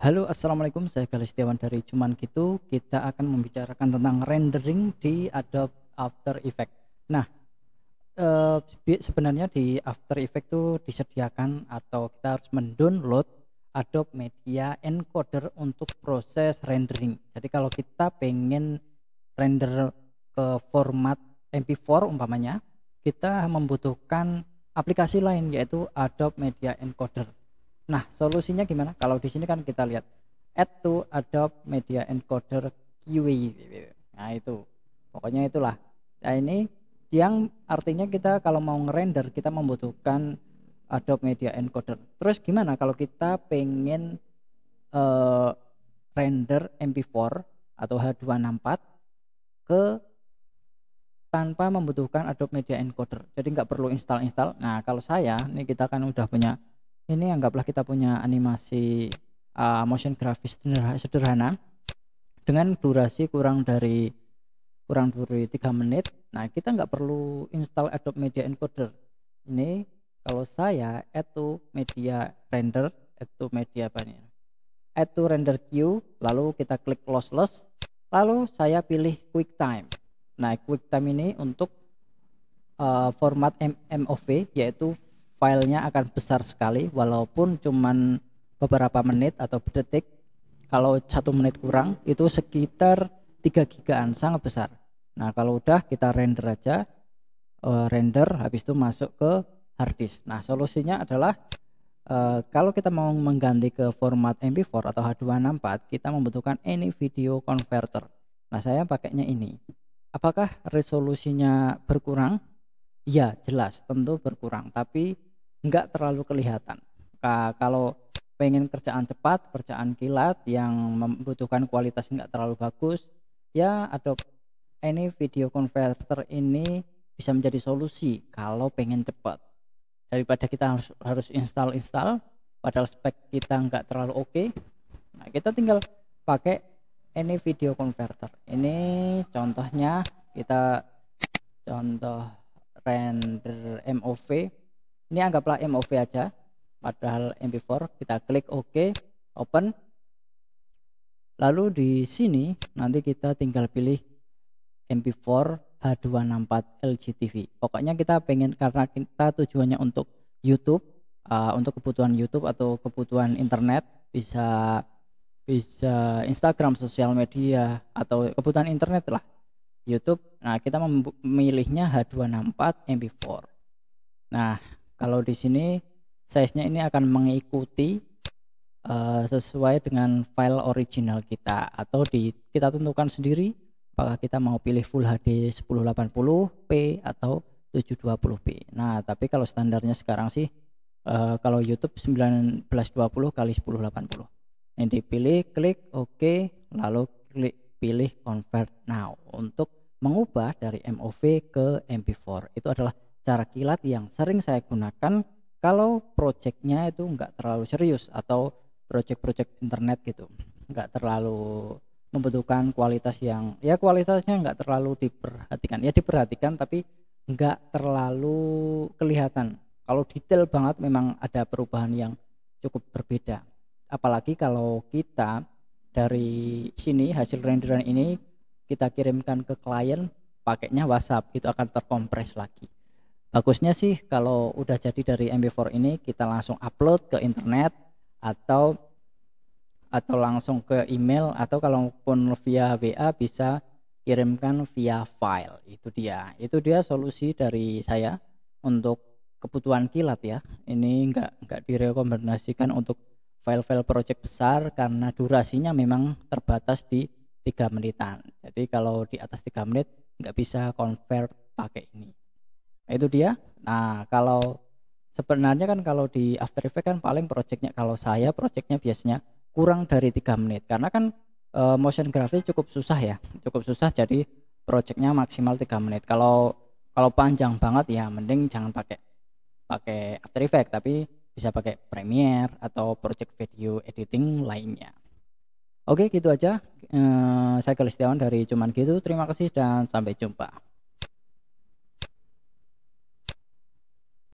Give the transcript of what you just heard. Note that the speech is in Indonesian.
Halo, assalamualaikum. Saya Galih Setiawan dari Cuman Gitu. Kita akan membicarakan tentang rendering di Adobe After Effects. Nah, sebenarnya di After Effects itu disediakan atau kita harus mendownload Adobe Media Encoder untuk proses rendering. Jadi kalau kita pengen render ke format MP4 umpamanya, kita membutuhkan aplikasi lain yaitu Adobe Media Encoder. Nah, solusinya gimana? Kalau di sini kan kita lihat add to Adobe Media Encoder QW. Nah, itu. Pokoknya itulah. Nah, ini yang artinya kita kalau mau ngerender kita membutuhkan Adobe Media Encoder. Terus gimana kalau kita pengen eh, render MP4 atau H264 ke tanpa membutuhkan Adobe Media Encoder. Jadi nggak perlu install. Nah, kalau saya, ini kita kan udah punya, ini anggaplah kita punya animasi motion grafis sederhana dengan durasi kurang dari 3 menit. Nah, kita nggak perlu install Adobe Media Encoder. Ini kalau saya add to media render, add to media apa nih? Add to render queue, lalu kita klik lossless, lalu saya pilih QuickTime. Nah, QuickTime ini untuk format MOV, yaitu filenya akan besar sekali walaupun cuman beberapa menit atau detik. Kalau 1 menit kurang itu sekitar 3 gigaan, sangat besar. Nah, kalau udah kita render aja, render habis itu masuk ke harddisk. Nah, solusinya adalah kalau kita mau mengganti ke format MP4 atau H264, kita membutuhkan any video converter. Nah, saya pakainya ini. Apakah resolusinya berkurang? Ya, jelas, tentu berkurang, tapi nggak terlalu kelihatan. Kalau pengen kerjaan cepat, kerjaan kilat yang membutuhkan kualitas nggak terlalu bagus, ya Adobe any video converter ini bisa menjadi solusi kalau pengen cepat. Daripada kita harus install padahal spek kita nggak terlalu oke. Nah, kita tinggal pakai any video converter. Ini contohnya, kita contoh render MOV. Ini anggaplah MOV aja, padahal MP4. Kita klik OK, open. Lalu di sini nanti kita tinggal pilih MP4 H264 LGTV. Pokoknya kita pengen, karena kita tujuannya untuk YouTube, untuk kebutuhan YouTube atau kebutuhan internet, bisa Instagram, sosial media, atau kebutuhan internet lah, YouTube. Nah, kita memilihnya H264 MP4. Nah, kalau di sini size-nya ini akan mengikuti sesuai dengan file original kita, atau kita tentukan sendiri apakah kita mau pilih Full HD 1080p atau 720p. Nah, tapi kalau standarnya sekarang sih kalau YouTube 1920 kali 1080. Ini dipilih, klik OK, lalu pilih Convert Now untuk mengubah dari MOV ke MP4. Itu adalah cara kilat yang sering saya gunakan kalau projectnya itu enggak terlalu serius atau project-project internet gitu, enggak terlalu membutuhkan kualitas yang, ya kualitasnya enggak terlalu diperhatikan, ya diperhatikan tapi enggak terlalu kelihatan. Kalau detail banget memang ada perubahan yang cukup berbeda. Apalagi kalau kita dari sini hasil renderan ini kita kirimkan ke klien pakainya WhatsApp, itu akan terkompres lagi. Bagusnya sih kalau udah jadi dari MP4 ini kita langsung upload ke internet atau langsung ke email, atau kalaupun via WA bisa kirimkan via file. Itu dia solusi dari saya untuk kebutuhan kilat ya. Ini enggak direkomendasikan untuk file-file project besar karena durasinya memang terbatas di 3 menitan. Jadi kalau di atas 3 menit nggak bisa convert pakai ini. Nah, itu dia. Nah, kalau sebenarnya kan kalau di After Effects kan paling projectnya, kalau saya projectnya biasanya kurang dari 3 menit karena kan motion grafis cukup susah ya, jadi projectnya maksimal 3 menit. Kalau panjang banget ya mending jangan pakai After Effects, tapi bisa pakai Premiere atau project video editing lainnya. Oke, gitu aja. Saya Galih Setiawan dari Cuman Gitu. Terima kasih dan sampai jumpa.